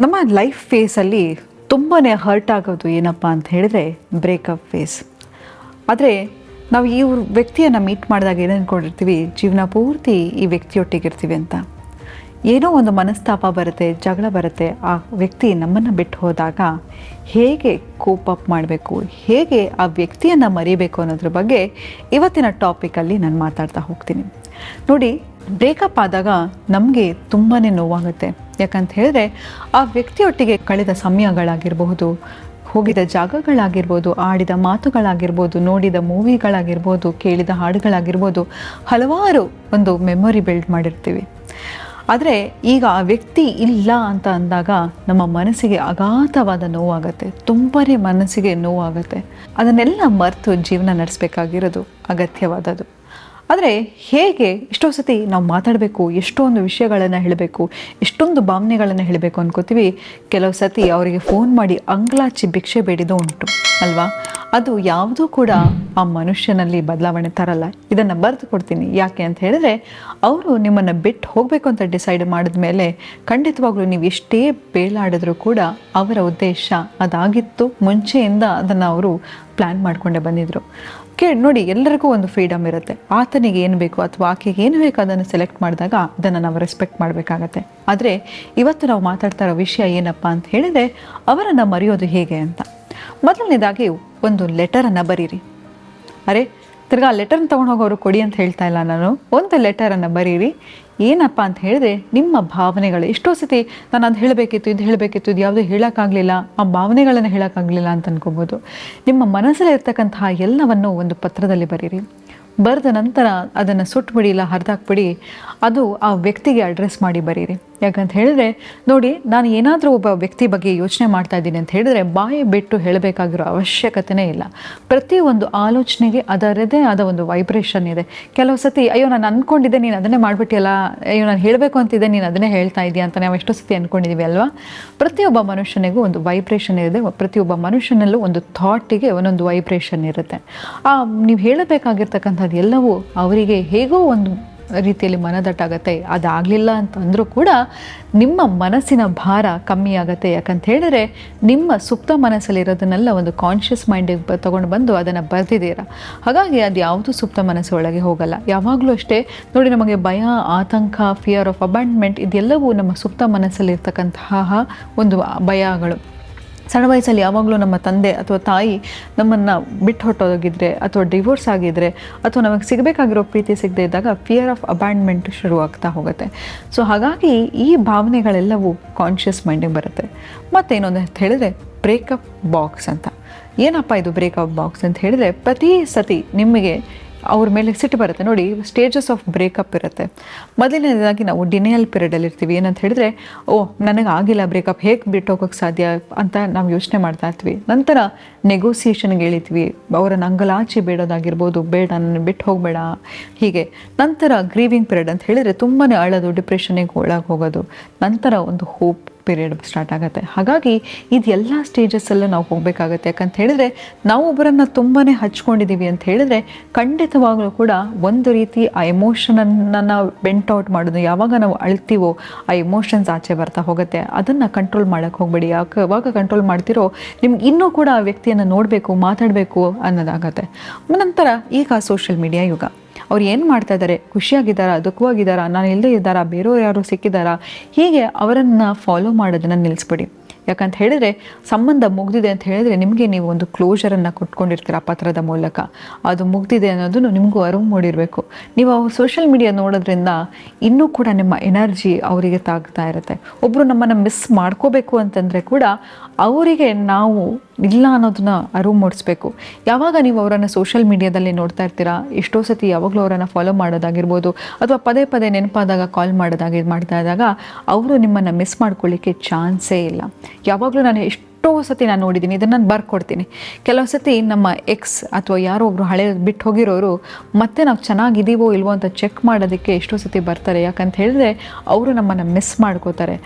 ನಮ್ಮ ಲೈಫ್ ಫೇಸಲ್ಲಿ ತುಂಬಾ ಹರ್ಟ್ ಆಗೋದು ಏನಪ್ಪ ಅಂತ ಹೇಳಿದ್ರೆ ಬ್ರೇಕಪ್ ಫೇಸ್. ಆದರೆ ನಾವು ಈ ವ್ಯಕ್ತಿಯನ್ನು ಮೀಟ್ ಮಾಡಿದಾಗ ಏನು ಅಂದ್ಕೊಂಡಿರ್ತೀವಿ, ಜೀವನ ಪೂರ್ತಿ ಈ ವ್ಯಕ್ತಿಯೊಟ್ಟಿಗಿರ್ತೀವಿ ಅಂತ. ಏನೋ ಒಂದು ಮನಸ್ತಾಪ ಬರುತ್ತೆ, ಜಗಳ ಬರುತ್ತೆ. ಆ ವ್ಯಕ್ತಿ ನಮ್ಮನ್ನು ಬಿಟ್ಟು ಹೋದಾಗ ಹೇಗೆ ಕೋಪ್ ಅಪ್ ಮಾಡಬೇಕು, ಹೇಗೆ ಆ ವ್ಯಕ್ತಿಯನ್ನು ಮರಿಬೇಕು ಅನ್ನೋದ್ರ ಬಗ್ಗೆ ಇವತ್ತಿನ ಟಾಪಿಕಲ್ಲಿ ನಾನು ಮಾತಾಡ್ತಾ ಹೋಗ್ತೀನಿ. ನೋಡಿ, ಬ್ರೇಕಪ್ ಆದಾಗ ನಮಗೆ ತುಂಬಾ ನೋವಾಗುತ್ತೆ. ಯಾಕಂತ ಹೇಳಿದ್ರೆ ಆ ವ್ಯಕ್ತಿಯೊಟ್ಟಿಗೆ ಕಳೆದ ಸಮಯಗಳಾಗಿರ್ಬಹುದು, ಹೋಗಿದ ಜಾಗಗಳಾಗಿರ್ಬೋದು, ಆಡಿದ ಮಾತುಗಳಾಗಿರ್ಬೋದು, ನೋಡಿದ ಮೂವಿಗಳಾಗಿರ್ಬೋದು, ಕೇಳಿದ ಹಾಡುಗಳಾಗಿರ್ಬೋದು, ಹಲವಾರು ಒಂದು ಮೆಮೊರಿ ಬಿಲ್ಡ್ ಮಾಡಿರ್ತೀವಿ. ಆದರೆ ಈಗ ಆ ವ್ಯಕ್ತಿ ಇಲ್ಲ ಅಂತ ಅಂದಾಗ ನಮ್ಮ ಮನಸ್ಸಿಗೆ ಅಗಾಧವಾದ ನೋವಾಗುತ್ತೆ, ತುಂಬಾ ಮನಸ್ಸಿಗೆ ನೋವಾಗುತ್ತೆ. ಅದನ್ನೆಲ್ಲ ಮರೆತು ಜೀವನ ನಡೆಸಬೇಕಾಗಿರೋದು ಅಗತ್ಯವಾದದ್ದು. ಆದರೆ ಹೇಗೆ ಎಷ್ಟೋ ಸತಿ ನಾವು ಮಾತಾಡಬೇಕು, ಎಷ್ಟೊಂದು ವಿಷಯಗಳನ್ನು ಹೇಳಬೇಕು, ಎಷ್ಟೊಂದು ಭಾವನೆಗಳನ್ನು ಹೇಳಬೇಕು ಅನ್ಕೋತೀವಿ. ಕೆಲವು ಸತಿ ಅವರಿಗೆ ಫೋನ್ ಮಾಡಿ ಅಂಗ್ಲಾಚಿ ಭಿಕ್ಷೆ ಬೇಡಿದ್ದು ಉಂಟು ಅಲ್ವಾ? ಅದು ಯಾವುದೂ ಕೂಡ ಆ ಮನುಷ್ಯನಲ್ಲಿ ಬದಲಾವಣೆ ತರಲ್ಲ. ಇದನ್ನು ಬರೆದು ಕೊಡ್ತೀನಿ. ಯಾಕೆ ಅಂತ ಹೇಳಿದ್ರೆ, ಅವರು ನಿಮ್ಮನ್ನು ಬಿಟ್ಟು ಹೋಗಬೇಕು ಅಂತ ಡಿಸೈಡ್ ಮಾಡಿದ ಮೇಲೆ ಖಂಡಿತವಾಗ್ಲೂ ನೀವು ಎಷ್ಟೇ ಬೇಲಾಡಿದ್ರೂ ಕೂಡ ಅವರ ಉದ್ದೇಶ ಅದಾಗಿತ್ತು. ಮುಂಚೆಯಿಂದ ಅದನ್ನು ಅವರು ಪ್ಲ್ಯಾನ್ ಮಾಡಿಕೊಂಡೇ ಬಂದಿದ್ದರು. ನೋಡಿ, ಎಲ್ಲರಿಗೂ ಒಂದು ಫ್ರೀಡಮ್ ಇರುತ್ತೆ. ಆತನಿಗೆ ಏನು ಬೇಕು ಅಥವಾ ಆಕೆಗೆ ಏನು ಬೇಕು ಅದನ್ನು ಸೆಲೆಕ್ಟ್ ಮಾಡಿದಾಗ ಅದನ್ನು ನಾವು ರೆಸ್ಪೆಕ್ಟ್ ಮಾಡಬೇಕಾಗತ್ತೆ. ಆದರೆ ಇವತ್ತು ನಾವು ಮಾತಾಡ್ತಾ ಇರೋ ವಿಷಯ ಏನಪ್ಪ ಅಂತ ಹೇಳಿದರೆ, ಅವರನ್ನು ಮರೆಯೋದು ಹೇಗೆ ಅಂತ. ಮೊದಲನೇದಾಗಿ ಒಂದು ಲೆಟರನ್ನು ಬರೀರಿ. ಅರೆ, ತಿರ್ಗಾ ಆ ಲೆಟರ್ನ ತೊಗೊಂಡು ಹೋಗೋರು ಕೊಡಿ ಅಂತ ಹೇಳ್ತಾ ಇಲ್ಲ ನಾನು. ಒಂದು ಲೆಟರನ್ನು ಬರೀರಿ. ಏನಪ್ಪ ಅಂತ ಹೇಳಿದ್ರೆ, ನಿಮ್ಮ ಭಾವನೆಗಳು. ಎಷ್ಟೋ ಸತಿ ನಾನು ಅದು ಹೇಳಬೇಕಿತ್ತು, ಇದು ಹೇಳಬೇಕಿತ್ತು, ಇದು ಯಾವುದೂ ಹೇಳೋಕ್ಕಾಗಲಿಲ್ಲ, ಆ ಭಾವನೆಗಳನ್ನು ಹೇಳೋಕ್ಕಾಗಲಿಲ್ಲ ಅಂತ ಅನ್ಕೋಬೋದು. ನಿಮ್ಮ ಮನಸ್ಸಲ್ಲಿ ಇರ್ತಕ್ಕಂತಹ ಎಲ್ಲವನ್ನು ಒಂದು ಪತ್ರದಲ್ಲಿ ಬರೀರಿ. ಬರೆದ ನಂತರ ಅದನ್ನು ಸುಟ್ಬಿಡಿ, ಇಲ್ಲ ಹರಿದಾಕ್ಬಿಡಿ. ಅದು ಆ ವ್ಯಕ್ತಿಗೆ ಅಡ್ರೆಸ್ ಮಾಡಿ ಬರೀರಿ. ಯಾಕಂತ ಹೇಳಿದ್ರೆ ನೋಡಿ, ನಾನು ಏನಾದರೂ ಒಬ್ಬ ವ್ಯಕ್ತಿ ಬಗ್ಗೆ ಯೋಚನೆ ಮಾಡ್ತಾ ಇದ್ದೀನಿ ಅಂತ ಹೇಳಿದ್ರೆ ಬಾಯಿ ಬಿಟ್ಟು ಹೇಳಬೇಕಾಗಿರೋ ಅವಶ್ಯಕತೆಯೇ ಇಲ್ಲ. ಪ್ರತಿಯೊಂದು ಆಲೋಚನೆಗೆ ಅದರದೇ ಆದ ಒಂದು ವೈಬ್ರೇಷನ್ ಇದೆ. ಕೆಲವು ಸತಿ ಅಯ್ಯೋ ನಾನು ಅಂದ್ಕೊಂಡಿದ್ದೆ, ನೀನು ಅದನ್ನೇ ಮಾಡಿಬಿಟ್ಟಿಯಲ್ಲ, ಅಯ್ಯೋ ನಾನು ಹೇಳಬೇಕು ಅಂತಿದ್ದೆ, ನೀನು ಅದನ್ನೇ ಹೇಳ್ತಾ ಇದೆಯಾ ಅಂತ ನಾವು ಎಷ್ಟೋ ಸತಿ ಅಂದ್ಕೊಂಡಿದ್ದೀವಿ ಅಲ್ವಾ? ಪ್ರತಿಯೊಬ್ಬ ಮನುಷ್ಯನಿಗೂ ಒಂದು ವೈಬ್ರೇಷನ್ ಇದೆ. ಪ್ರತಿಯೊಬ್ಬ ಮನುಷ್ಯನಲ್ಲೂ ಒಂದು ಥಾಟಿಗೆ ಒಂದೊಂದು ವೈಬ್ರೇಷನ್ ಇರುತ್ತೆ. ನೀವು ಹೇಳಬೇಕಾಗಿರ್ತಕ್ಕಂಥದ್ದು ಎಲ್ಲವೂ ಅವರಿಗೆ ಹೇಗೋ ಒಂದು ರೀತಿಯಲ್ಲಿ ಮನದಟ್ಟಾಗತ್ತೆ. ಅದಾಗಲಿಲ್ಲ ಅಂತ ಅಂದರೂ ಕೂಡ ನಿಮ್ಮ ಮನಸ್ಸಿನ ಭಾರ ಕಮ್ಮಿ ಆಗುತ್ತೆ. ಯಾಕಂತ ಹೇಳಿದ್ರೆ ನಿಮ್ಮ ಸುಪ್ತ ಮನಸ್ಸಲ್ಲಿರೋದನ್ನೆಲ್ಲ ಒಂದು ಕಾನ್ಷಿಯಸ್ ಮೈಂಡಿಗೆ ತೊಗೊಂಡು ಬಂದು ಅದನ್ನು ಬರೆದಿದ್ದೀರಾ. ಹಾಗಾಗಿ ಅದು ಯಾವುದು ಸುಪ್ತ ಮನಸ್ಸು ಒಳಗೆ ಹೋಗಲ್ಲ. ಯಾವಾಗಲೂ ಅಷ್ಟೇ ನೋಡಿ, ನಮಗೆ ಭಯ, ಆತಂಕ, ಫಿಯರ್ ಆಫ್ ಅಬಾಂಡ್ಮೆಂಟ್ ಇದೆಲ್ಲವೂ ನಮ್ಮ ಸುಪ್ತ ಮನಸ್ಸಲ್ಲಿರ್ತಕ್ಕಂತಹ ಒಂದು ಭಯಗಳು. ಸಣ್ಣ ವಯಸ್ಸಲ್ಲಿ ಯಾವಾಗಲೂ ನಮ್ಮ ತಂದೆ ಅಥವಾ ತಾಯಿ ನಮ್ಮನ್ನು ಬಿಟ್ಟು ಹೊಟ್ಟೋಗಿದ್ರೆ ಅಥವಾ ಡಿವೋರ್ಸ್ ಆಗಿದ್ರೆ ಅಥವಾ ನಮಗೆ ಸಿಗಬೇಕಾಗಿರೋ ಪ್ರೀತಿ ಸಿಗದೇ ಇದ್ದಾಗ ಫಿಯರ್ ಆಫ್ ಅಬಾಂಡ್ಮೆಂಟ್ ಶುರುವಾಗ್ತಾ ಹೋಗುತ್ತೆ. ಸೊ ಹಾಗಾಗಿ ಈ ಭಾವನೆಗಳೆಲ್ಲವೂ ಕಾನ್ಷಿಯಸ್ ಮೈಂಡಿಗೆ ಬರುತ್ತೆ. ಮತ್ತೇನೊಂದು ಅಂತ ಹೇಳಿದ್ರೆ ಬ್ರೇಕಪ್ ಬಾಕ್ಸ್ ಅಂತ. ಏನಪ್ಪ ಇದು ಬ್ರೇಕಪ್ ಬಾಕ್ಸ್ ಅಂತ ಹೇಳಿದ್ರೆ, ಪ್ರತಿ ಸತಿ ನಿಮಗೆ ಅವ್ರ ಮೇಲೆ ಸಿಟ್ಟು ಬರುತ್ತೆ. ನೋಡಿ, ಸ್ಟೇಜಸ್ ಆಫ್ ಬ್ರೇಕಪ್ ಇರುತ್ತೆ. ಮೊದಲನೇದಾಗಿ ನಾವು ಡಿನೇಯಲ್ ಪೀರಿಯಡಲ್ಲಿ ಇರ್ತೀವಿ. ಏನಂತ ಹೇಳಿದ್ರೆ, ನನಗೆ ಆಗಿಲ್ಲ ಬ್ರೇಕಪ್, ಹೇಗೆ ಬಿಟ್ಟು ಹೋಗೋಕ್ಕೆ ಸಾಧ್ಯ ಅಂತ ನಾವು ಯೋಚನೆ ಮಾಡ್ತಾ ಇರ್ತೀವಿ. ನಂತರ ನೆಗೋಸಿಯೇಷನ್ಗೆ ಹೇಳಿದ್ವಿ, ಅವರನ್ನು ಅಂಗಲಾಚಿ ಬೇಡೋದಾಗಿರ್ಬೋದು, ಬೇಡ ನನ್ನ ಬಿಟ್ಟು ಹೋಗಬೇಡ, ಹೀಗೆ. ನಂತರ ಗ್ರೀವಿಂಗ್ ಪೀರಿಯಡ್ ಅಂತ ಹೇಳಿದರೆ ತುಂಬಾ ಅಳೋದು, ಡಿಪ್ರೆಷನ್ನಿಗೆ ಒಳಗೆ ಹೋಗೋದು. ನಂತರ ಒಂದು ಹೋಪ್ ಪೀರಿಯಡ್ ಸ್ಟಾರ್ಟ್ ಆಗುತ್ತೆ. ಹಾಗಾಗಿ ಇದೆಲ್ಲ ಸ್ಟೇಜಸ್ಸಲ್ಲೂ ನಾವು ಹೋಗಬೇಕಾಗತ್ತೆ. ಯಾಕಂತ ಹೇಳಿದ್ರೆ ನಾವು ಒಬ್ಬರನ್ನು ತುಂಬಾ ಹಚ್ಕೊಂಡಿದ್ದೀವಿ ಅಂತ ಹೇಳಿದ್ರೆ ಖಂಡಿತವಾಗಲೂ ಕೂಡ ಒಂದು ರೀತಿ ಆ ಎಮೋಷನನ್ನು ವೆಂಟ್ ಔಟ್ ಮಾಡೋದು. ಯಾವಾಗ ನಾವು ಅಳ್ತೀವೋ ಆ ಎಮೋಷನ್ಸ್ ಆಚೆ ಬರ್ತಾ ಹೋಗುತ್ತೆ. ಅದನ್ನು ಕಂಟ್ರೋಲ್ ಮಾಡೋಕ್ಕೆ ಹೋಗಬೇಡಿ. ಯಾವಾಗ ಕಂಟ್ರೋಲ್ ಮಾಡ್ತಿರೋ ನಿಮ್ಗೆ ಇನ್ನೂ ಕೂಡ ಆ ವ್ಯಕ್ತಿಯನ್ನು ನೋಡಬೇಕು, ಮಾತಾಡಬೇಕು ಅನ್ನೋದಾಗತ್ತೆ. ನಂತರ ಈಗ ಸೋಷಿಯಲ್ ಮೀಡಿಯಾ ಯುಗ. ಅವ್ರು ಏನು ಮಾಡ್ತಾ ಇದ್ದಾರೆ, ಖುಷಿಯಾಗಿದ್ದಾರಾ, ದುಃಖವಾಗಿದ್ದಾರಾ, ನಾನು ಇಲ್ಲದೇ ಇದ್ದಾರಾ, ಬೇರೆಯವ್ರು ಯಾರು ಸಿಕ್ಕಿದ್ದಾರಾ, ಹೀಗೆ ಅವರನ್ನು ಫಾಲೋ ಮಾಡೋದನ್ನು ನಿಲ್ಲಿಸ್ಬಿಡಿ. ಯಾಕಂತ ಹೇಳಿದರೆ ಸಂಬಂಧ ಮುಗ್ದಿದೆ ಅಂತ ಹೇಳಿದರೆ ನಿಮಗೆ ನೀವು ಒಂದು ಕ್ಲೋಷರನ್ನು ಕೊಟ್ಕೊಂಡಿರ್ತೀರ ಪತ್ರದ ಮೂಲಕ. ಅದು ಮುಗ್ದಿದೆ ಅನ್ನೋದನ್ನು ನಿಮಗೂ ಅರಿವು ಮೂಡಿರಬೇಕು. ನೀವು ಸೋಷಿಯಲ್ ಮೀಡಿಯಾ ನೋಡೋದ್ರಿಂದ ಇನ್ನೂ ಕೂಡ ನಿಮ್ಮ ಎನರ್ಜಿ ಅವರಿಗೆ ತಾಗ್ತಾ ಇರುತ್ತೆ. ಒಬ್ಬರು ನಮ್ಮನ್ನು ಮಿಸ್ ಮಾಡ್ಕೋಬೇಕು ಅಂತಂದರೆ ಕೂಡ ಅವರಿಗೆ ನಾವು ಇಲ್ಲ ಅನ್ನೋದನ್ನ ಅರಿವು ಮೂಡಿಸ್ಬೇಕು. ಯಾವಾಗ ನೀವು ಅವರನ್ನು ಸೋಷಿಯಲ್ ಮೀಡಿಯಾದಲ್ಲಿ ನೋಡ್ತಾ ಇರ್ತೀರಾ, ಎಷ್ಟೋ ಸತಿ ಯಾವಾಗಲೂ ಅವರನ್ನು ಫಾಲೋ ಮಾಡೋದಾಗಿರ್ಬೋದು ಅಥವಾ ಪದೇ ಪದೇ ನೆನಪಾದಾಗ ಕಾಲ್ ಮಾಡೋದಾಗಿ ಮಾಡ್ತಾ ಇದ್ದಾಗ ಅವರು ನಿಮ್ಮನ್ನು ಮಿಸ್ ಮಾಡ್ಕೊಳ್ಳಿಕ್ಕೆ ಚಾನ್ಸೇ ಇಲ್ಲ. ಯಾವಾಗಲೂ ನಾನು ಎಷ್ಟು ಎಷ್ಟೋ ಸತಿ ನಾನು ನೋಡಿದ್ದೀನಿ, ಇದನ್ನು ನಾನು ಬರ್ಕೊಡ್ತೀನಿ. ಕೆಲವು ಸತಿ ನಮ್ಮ ಎಕ್ಸ್ ಅಥವಾ ಯಾರೋ ಒಬ್ಬರು ಹಳೆ ಬಿಟ್ಟು ಹೋಗಿರೋರು ಮತ್ತೆ ನಾವು ಚೆನ್ನಾಗಿದ್ದೀವೋ ಇಲ್ವೋ ಅಂತ ಚೆಕ್ ಮಾಡೋದಕ್ಕೆ ಎಷ್ಟೋ ಸತಿ ಬರ್ತಾರೆ. ಯಾಕಂತ ಹೇಳಿದ್ರೆ ಅವರು ನಮ್ಮನ್ನು ಮಿಸ್ ಮಾಡ್ಕೋತಾರೆ.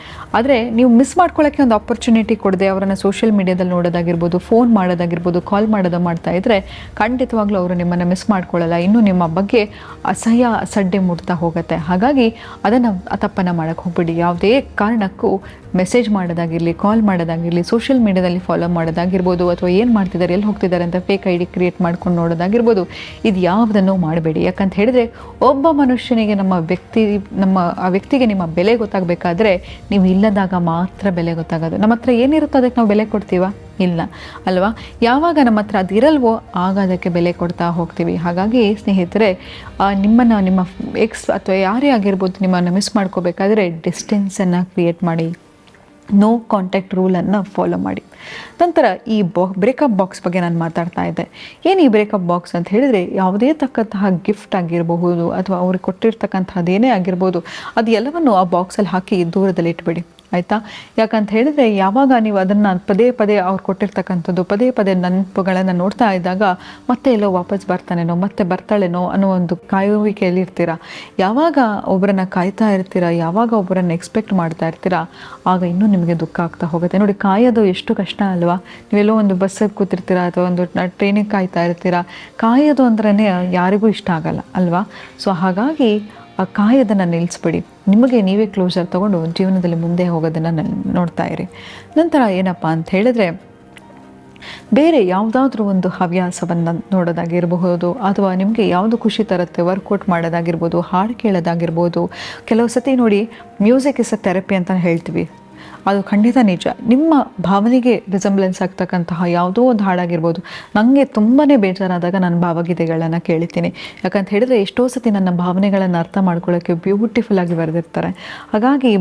ಆದರೆ ನೀವು ಮಿಸ್ ಮಾಡ್ಕೊಳ್ಳೋಕ್ಕೆ ಒಂದು ಆಪರ್ಚುನಿಟಿ ಕೊಡದೆ ಅವರನ್ನು ಸೋಷಿಯಲ್ ಮೀಡಿಯಾದಲ್ಲಿ ನೋಡೋದಾಗಿರ್ಬೋದು, ಫೋನ್ ಮಾಡೋದಾಗಿರ್ಬೋದು, ಕಾಲ್ ಮಾಡೋದು ಮಾಡ್ತಾ ಇದ್ದರೆ ಖಂಡಿತವಾಗ್ಲೂ ಅವರು ನಿಮ್ಮನ್ನು ಮಿಸ್ ಮಾಡ್ಕೊಳ್ಳಲ್ಲ, ಇನ್ನೂ ನಿಮ್ಮ ಬಗ್ಗೆ ಅಸಹ್ಯ ಅಸಡ್ಡೆ ಮೂಡ್ತಾ ಹೋಗುತ್ತೆ. ಹಾಗಾಗಿ ಅದನ್ನು ತಪ್ಪನ್ನು ಮಾಡೋಕ್ಕೆ ಹೋಗ್ಬಿಡಿ. ಯಾವುದೇ ಕಾರಣಕ್ಕೂ ಮೆಸೇಜ್ ಮಾಡೋದಾಗಿರಲಿ, ಕಾಲ್ ಮಾಡೋದಾಗಿರಲಿ, ಸೋಷಿಯಲ್ ಮೀಡಿಯಾದಲ್ಲಿ ಫಾಲೋ ಮಾಡೋದಾಗಿರ್ಬೋದು, ಅಥವಾ ಏನು ಮಾಡ್ತಿದ್ದಾರೆ, ಎಲ್ಲಿ ಹೋಗ್ತಿದ್ದಾರೆ ಅಂತ ಫೇಕ್ ಐ ಡಿ ಕ್ರಿಯೇಟ್ ಮಾಡ್ಕೊಂಡು ನೋಡೋದಾಗಿರ್ಬೋದು, ಇದು ಯಾವುದನ್ನು ಮಾಡಬೇಡಿ. ಯಾಕಂತ ಹೇಳಿದ್ರೆ ಒಬ್ಬ ಮನುಷ್ಯನಿಗೆ ಆ ವ್ಯಕ್ತಿಗೆ ನಿಮ್ಮ ಬೆಲೆ ಗೊತ್ತಾಗಬೇಕಾದ್ರೆ ನೀವು ಇಲ್ಲದಾಗ ಮಾತ್ರ ಬೆಲೆ ಗೊತ್ತಾಗೋದು. ನಮ್ಮ ಹತ್ರ ಏನಿರುತ್ತೋ ಅದಕ್ಕೆ ನಾವು ಬೆಲೆ ಕೊಡ್ತೀವಾ? ಇಲ್ಲ ಅಲ್ವಾ? ಯಾವಾಗ ನಮ್ಮ ಹತ್ರ ಅದಿರಲ್ವೋ ಆಗ ಅದಕ್ಕೆ ಬೆಲೆ ಕೊಡ್ತಾ ಹೋಗ್ತೀವಿ. ಹಾಗಾಗಿ ಸ್ನೇಹಿತರೆ, ನಿಮ್ಮ ಎಕ್ಸ್ ಅಥವಾ ಯಾರೇ ಆಗಿರ್ಬೋದು ನಿಮ್ಮನ್ನು ಮಿಸ್ ಮಾಡ್ಕೋಬೇಕಾದ್ರೆ ಡಿಸ್ಟೆನ್ಸನ್ನು ಕ್ರಿಯೇಟ್ ಮಾಡಿ, ನೋ ಕಾಂಟ್ಯಾಕ್ಟ್ ರೂಲನ್ನು ಫಾಲೋ ಮಾಡಿ. ನಂತರ ಈ ಬ್ರೇಕಪ್ ಬಾಕ್ಸ್ ಬಗ್ಗೆ ನಾನು ಮಾತಾಡ್ತಾ ಇದ್ದೆ. ಏನು ಈ ಬ್ರೇಕಪ್ ಬಾಕ್ಸ್ ಅಂತ ಹೇಳಿದರೆ, ಯಾವುದೇ ತಕ್ಕಂತಹ ಗಿಫ್ಟ್ ಆಗಿರಬಹುದು ಅಥವಾ ಅವ್ರಿಗೆ ಕೊಟ್ಟಿರ್ತಕ್ಕಂಥದ್ದು ಏನೇ ಆಗಿರ್ಬೋದು, ಅದು ಎಲ್ಲವನ್ನು ಆ ಬಾಕ್ಸಲ್ಲಿ ಹಾಕಿ ದೂರದಲ್ಲಿ ಇಟ್ಬಿಡಿ, ಆಯಿತಾ? ಯಾಕಂತ ಹೇಳಿದರೆ ಯಾವಾಗ ನೀವು ಅದನ್ನು ಪದೇ ಪದೇ ಅವ್ರು ಕೊಟ್ಟಿರ್ತಕ್ಕಂಥದ್ದು ಪದೇ ಪದೇ ನೆನಪುಗಳನ್ನು ನೋಡ್ತಾ ಇದ್ದಾಗ ಮತ್ತೆ ಎಲ್ಲೋ ವಾಪಸ್ ಬರ್ತಾನೇನೋ, ಮತ್ತೆ ಬರ್ತಾಳೇನೋ ಅನ್ನೋ ಒಂದು ಕಾಯುವಿಕೆಯಲ್ಲಿ ಇರ್ತೀರ. ಯಾವಾಗ ಒಬ್ಬರನ್ನ ಕಾಯ್ತಾ ಇರ್ತೀರ, ಯಾವಾಗ ಒಬ್ಬರನ್ನು ಎಕ್ಸ್ಪೆಕ್ಟ್ ಮಾಡ್ತಾ ಇರ್ತೀರ, ಆಗ ಇನ್ನೂ ನಿಮಗೆ ದುಃಖ ಆಗ್ತಾ ಹೋಗುತ್ತೆ. ನೋಡಿ, ಕಾಯೋದು ಎಷ್ಟು ಕಷ್ಟ ಅಲ್ವಾ? ನೀವೆಲ್ಲೋ ಒಂದು ಬಸ್ಸಲ್ಲಿ ಕೂತಿರ್ತೀರ ಅಥವಾ ಒಂದು ಟ್ರೈನಿಗೆ ಕಾಯ್ತಾ ಇರ್ತೀರ. ಕಾಯೋದು ಅಂದ್ರೇ ಯಾರಿಗೂ ಇಷ್ಟ ಆಗಲ್ಲ ಅಲ್ವಾ? ಸೊ ಹಾಗಾಗಿ ಆ ಕಾಯೋದನ್ನು ನಿಲ್ಲಿಸ್ಬಿಡಿ. ನಿಮಗೆ ನೀವೇ ಕ್ಲೋಸರ್ ತೊಗೊಂಡು ಜೀವನದಲ್ಲಿ ಮುಂದೆ ಹೋಗೋದನ್ನು ನೋಡ್ತಾ ಇರಿ. ನಂತರ ಏನಪ್ಪ ಅಂತ ಹೇಳಿದ್ರೆ, ಬೇರೆ ಯಾವುದಾದ್ರೂ ಒಂದು ಹವ್ಯಾಸವನ್ನು ನೋಡೋದಾಗಿರಬಹುದು, ಅಥವಾ ನಿಮಗೆ ಯಾವುದು ಖುಷಿ ತರುತ್ತೆ ವರ್ಕೌಟ್ ಮಾಡೋದಾಗಿರ್ಬೋದು, ಹಾಡು ಕೇಳೋದಾಗಿರ್ಬೋದು. ಕೆಲವು ಸತಿ ನೋಡಿ, ಮ್ಯೂಸಿಕ್ ಇಸ್ ಅ ಥೆರಪಿ ಅಂತ ಹೇಳ್ತೀವಿ, ಅದು ಖಂಡಿತ ನಿಜ. ನಿಮ್ಮ ಭಾವನೆಗೆ ರಿಸೆಂಬ್ಲೆನ್ಸ್ ಆಗ್ತಕ್ಕಂತಹ ಯಾವುದೋ ಒಂದು ಹಾಡಾಗಿರ್ಬೋದು. ನನಗೆ ತುಂಬಾ ಬೇಜಾರಾದಾಗ ನಾನು ಭಾವಗೀತೆಗಳನ್ನು ಕೇಳ್ತೀನಿ. ಯಾಕಂತ ಹೇಳಿದರೆ ಎಷ್ಟೋ ಸತಿ ನನ್ನ ಭಾವನೆಗಳನ್ನು ಅರ್ಥ ಮಾಡ್ಕೊಳ್ಳೋಕ್ಕೆ ಬ್ಯೂಟಿಫುಲ್ಲಾಗಿ ಬರೆದಿರ್ತಾರೆ. ಹಾಗಾಗಿ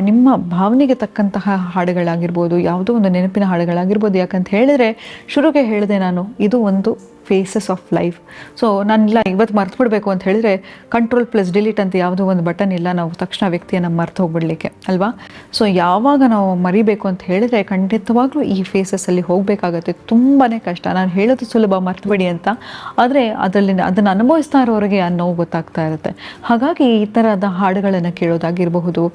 ನಿಮ್ಮ ಭಾವನೆಗೆ ತಕ್ಕಂತಹ ಹಾಡುಗಳಾಗಿರ್ಬೋದು, ಯಾವುದೋ ಒಂದು ನೆನಪಿನ ಹಾಡುಗಳಾಗಿರ್ಬೋದು. ಯಾಕಂತ ಹೇಳಿದರೆ ಶುರುಗೆ ಹೇಳಿದೆ ನಾನು, ಇದು ಒಂದು ಫೇಸಸ್ ಆಫ್ ಲೈಫ್. ಸೊ ನಾನಿಲ್ಲ ಇವತ್ತು ಮರ್ತು ಬಿಡಬೇಕು ಅಂತ ಹೇಳಿದರೆ Ctrl+Delete ಅಂತ ಯಾವುದೋ ಒಂದು ಬಟನ್ ಇಲ್ಲ, ನಾವು ತಕ್ಷಣ ವ್ಯಕ್ತಿಯನ್ನು ಮರ್ತು ಹೋಗ್ಬಿಡ್ಲಿಕ್ಕೆ ಅಲ್ವಾ? ಸೊ ಯಾವಾಗ ನಾವು ಮರಿಬೇಕು ಅಂತ ಹೇಳಿದರೆ ಖಂಡಿತವಾಗ್ಲೂ ಈ ಫೇಸಸ್ಸಲ್ಲಿ ಹೋಗಬೇಕಾಗತ್ತೆ. ತುಂಬಾ ಕಷ್ಟ. ನಾನು ಹೇಳೋದು ಸುಲಭ, ಮರ್ತುಬಿಡಿ ಅಂತ, ಆದರೆ ಅದನ್ನು ಅನುಭವಿಸ್ತಾ ಇರೋರಿಗೆ ಆ ನೋವು ಗೊತ್ತಾಗ್ತಾ ಇರುತ್ತೆ. ಹಾಗಾಗಿ ಈ ಥರದ ಹಾಡುಗಳನ್ನು ಕೇಳೋದಾಗಿರಬಹುದು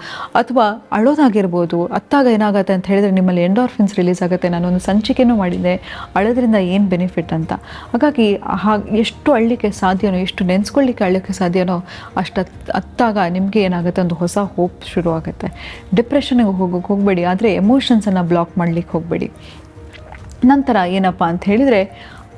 ಅಥವಾ ಅಳೋದಾಗಿರ್ಬೋದು. ಅತ್ತಾಗ ಏನಾಗುತ್ತೆ ಅಂತ ಹೇಳಿದರೆ ನಿಮ್ಮಲ್ಲಿ ಎಂಡೋರ್ಫಿನ್ಸ್ ರಿಲೀಸ್ ಆಗುತ್ತೆ. ನಾನೊಂದು ಸಂಚಿಕೆನೂ ಮಾಡಿದ್ದೆ, ಅಳೋದ್ರಿಂದ ಏನು ಬೆನಿಫಿಟ್ ಅಂತ. ಹಾಗಾಗಿ ಎಷ್ಟು ಅಳ್ಳಿಕ್ಕೆ ಸಾಧ್ಯನೋ, ಎಷ್ಟು ನೆನೆಸ್ಕೊಳ್ಳಿಕ್ಕೆ ಅಳ್ಳೋಕ್ಕೆ ಸಾಧ್ಯನೋ ಅಷ್ಟು ಅತ್ತಾಗ ನಿಮಗೆ ಏನಾಗುತ್ತೆ, ಒಂದು ಹೊಸ ಹೋಪ್ ಶುರು ಆಗುತ್ತೆ. ಡಿಪ್ರೆಷನ್ಗೆ ಹೋಗಬೇಡಿ, ಆದರೆ ಎಮೋಷನ್ಸನ್ನು ಬ್ಲಾಕ್ ಮಾಡಲಿಕ್ಕೆ ಹೋಗಬೇಡಿ. ನಂತರ ಏನಪ್ಪ ಅಂತ ಹೇಳಿದರೆ,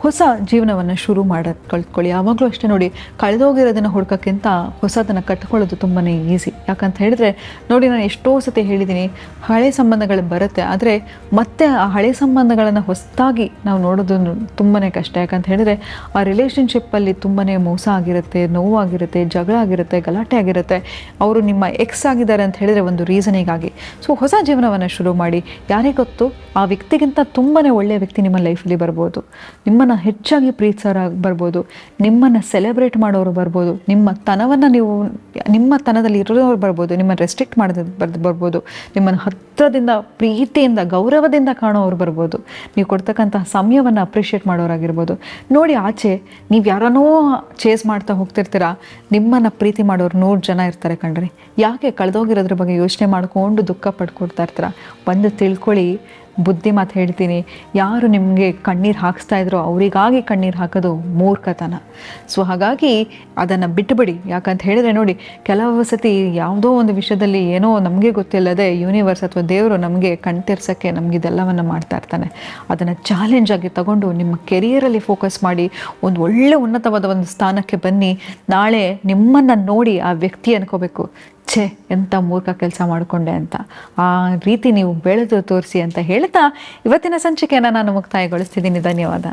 ಹೊಸ ಜೀವನವನ್ನು ಶುರು ಮಾಡೋದು ಕಲ್ತ್ಕೊಳ್ಳಿ. ಯಾವಾಗಲೂ ಅಷ್ಟೇ ನೋಡಿ, ಕಳೆದೋಗಿರೋದನ್ನು ಹುಡ್ಕೋಕ್ಕಿಂತ ಹೊಸದನ್ನು ಕಟ್ಕೊಳ್ಳೋದು ತುಂಬಾ ಈಸಿ. ಯಾಕಂತ ಹೇಳಿದ್ರೆ ನೋಡಿ, ನಾನು ಎಷ್ಟೋ ಸತಿ ಹೇಳಿದ್ದೀನಿ, ಹಳೆ ಸಂಬಂಧಗಳು ಬರುತ್ತೆ, ಆದರೆ ಮತ್ತೆ ಆ ಹಳೆ ಸಂಬಂಧಗಳನ್ನು ಹೊಸದಾಗಿ ನಾವು ನೋಡೋದು ತುಂಬಾ ಕಷ್ಟ. ಯಾಕಂತ ಹೇಳಿದರೆ ಆ ರಿಲೇಷನ್ಶಿಪ್ಪಲ್ಲಿ ತುಂಬಾ ಮೋಸ ಆಗಿರುತ್ತೆ, ನೋವಾಗಿರುತ್ತೆ, ಜಗಳ ಆಗಿರುತ್ತೆ, ಗಲಾಟೆ ಆಗಿರುತ್ತೆ. ಅವರು ನಿಮ್ಮ ಎಕ್ಸ್ ಆಗಿದ್ದಾರೆ ಅಂತ ಹೇಳಿದರೆ ಒಂದು ರೀಸನಿಗಾಗಿ. ಸೊ ಹೊಸ ಜೀವನವನ್ನು ಶುರು ಮಾಡಿ. ಯಾರಿಗೆ ಗೊತ್ತು, ಆ ವ್ಯಕ್ತಿಗಿಂತ ತುಂಬಾ ಒಳ್ಳೆಯ ವ್ಯಕ್ತಿ ನಿಮ್ಮ ಲೈಫಲ್ಲಿ ಬರ್ಬೋದು, ನಿಮ್ಮನ್ನು ಹೆಚ್ಚಾಗಿ ಪ್ರೀತಿಸೋರು ಬರ್ಬೋದು, ನಿಮ್ಮನ್ನು ಸೆಲೆಬ್ರೇಟ್ ಮಾಡೋರು ಬರ್ಬೋದು, ನಿಮ್ಮ ತನದಲ್ಲಿ ಇರೋರು ಬರ್ಬೋದು, ನಿಮ್ಮನ್ನು ರೆಸ್ಟ್ರಿಕ್ಟ್ ಮಾಡೋದು ಬರ್ಬೋದು, ನಿಮ್ಮನ್ನು ಹತ್ತಿರದಿಂದ ಪ್ರೀತಿಯಿಂದ ಗೌರವದಿಂದ ಕಾಣೋರು ಬರ್ಬೋದು, ನೀವು ಕೊಡ್ತಕ್ಕಂತಹ ಸಮಯವನ್ನು ಅಪ್ರಿಷಿಯೇಟ್ ಮಾಡೋರಾಗಿರ್ಬೋದು. ನೋಡಿ, ಆಚೆ ನೀವು ಯಾರನ್ನೋ ಚೇಸ್ ಮಾಡ್ತಾ ಹೋಗ್ತಿರ್ತೀರಾ, ನಿಮ್ಮನ್ನು ಪ್ರೀತಿ ಮಾಡೋರು 100 ಜನ ಇರ್ತಾರೆ ಕಣ್ರಿ. ಯಾಕೆ ಕಳೆದೋಗಿರೋದ್ರ ಬಗ್ಗೆ ಯೋಚನೆ ಮಾಡಿಕೊಂಡು ದುಃಖ ಪಡ್ಕೊಡ್ತಾ ಇರ್ತೀರ? ಬಂದು ತಿಳ್ಕೊಳ್ಳಿ, ಬುದ್ಧಿ ಮಾತು ಹೇಳ್ತೀನಿ, ಯಾರು ನಿಮಗೆ ಕಣ್ಣೀರು ಹಾಕಿಸ್ತಾ ಇದ್ರೋ ಅವರಿಗಾಗಿ ಕಣ್ಣೀರು ಹಾಕೋದು ಮೂರ್ಖತನ. ಸೊ ಹಾಗಾಗಿ ಅದನ್ನು ಬಿಟ್ಟುಬಿಡಿ. ಯಾಕಂತ ಹೇಳಿದರೆ ನೋಡಿ, ಕೆಲವು ಸತಿ ಯಾವುದೋ ಒಂದು ವಿಷಯದಲ್ಲಿ ಏನೋ ನಮಗೆ ಗೊತ್ತಿಲ್ಲದೆ ಯೂನಿವರ್ಸ್ ಅಥವಾ ದೇವರು ನಮಗೆ ಕಣ್ತಿರ್ಸೋಕ್ಕೆ ನಮಗಿದೆಲ್ಲವನ್ನು ಮಾಡ್ತಾ ಇರ್ತಾನೆ. ಅದನ್ನು ಚಾಲೆಂಜಾಗಿ ತಗೊಂಡು ನಿಮ್ಮ ಕೆರಿಯರಲ್ಲಿ ಫೋಕಸ್ ಮಾಡಿ ಒಂದು ಒಳ್ಳೆ ಉನ್ನತವಾದ ಒಂದು ಸ್ಥಾನಕ್ಕೆ ಬನ್ನಿ. ನಾಳೆ ನಿಮ್ಮನ್ನು ನೋಡಿ ಆ ವ್ಯಕ್ತಿ ಅನ್ಕೋಬೇಕು, ಛೇ ಎಂಥ ಮೂರ್ಖ ಕೆಲಸ ಮಾಡಿಕೊಂಡೆ ಅಂತ. ಆ ರೀತಿ ನೀವು ಬೆಳೆದು ತೋರಿಸಿ ಅಂತ ಹೇಳ್ತಾ ಇವತ್ತಿನ ಸಂಚಿಕೆಯನ್ನು ನಾನು ಮುಕ್ತಾಯಗೊಳಿಸ್ತಿದ್ದೀನಿ. ಧನ್ಯವಾದ.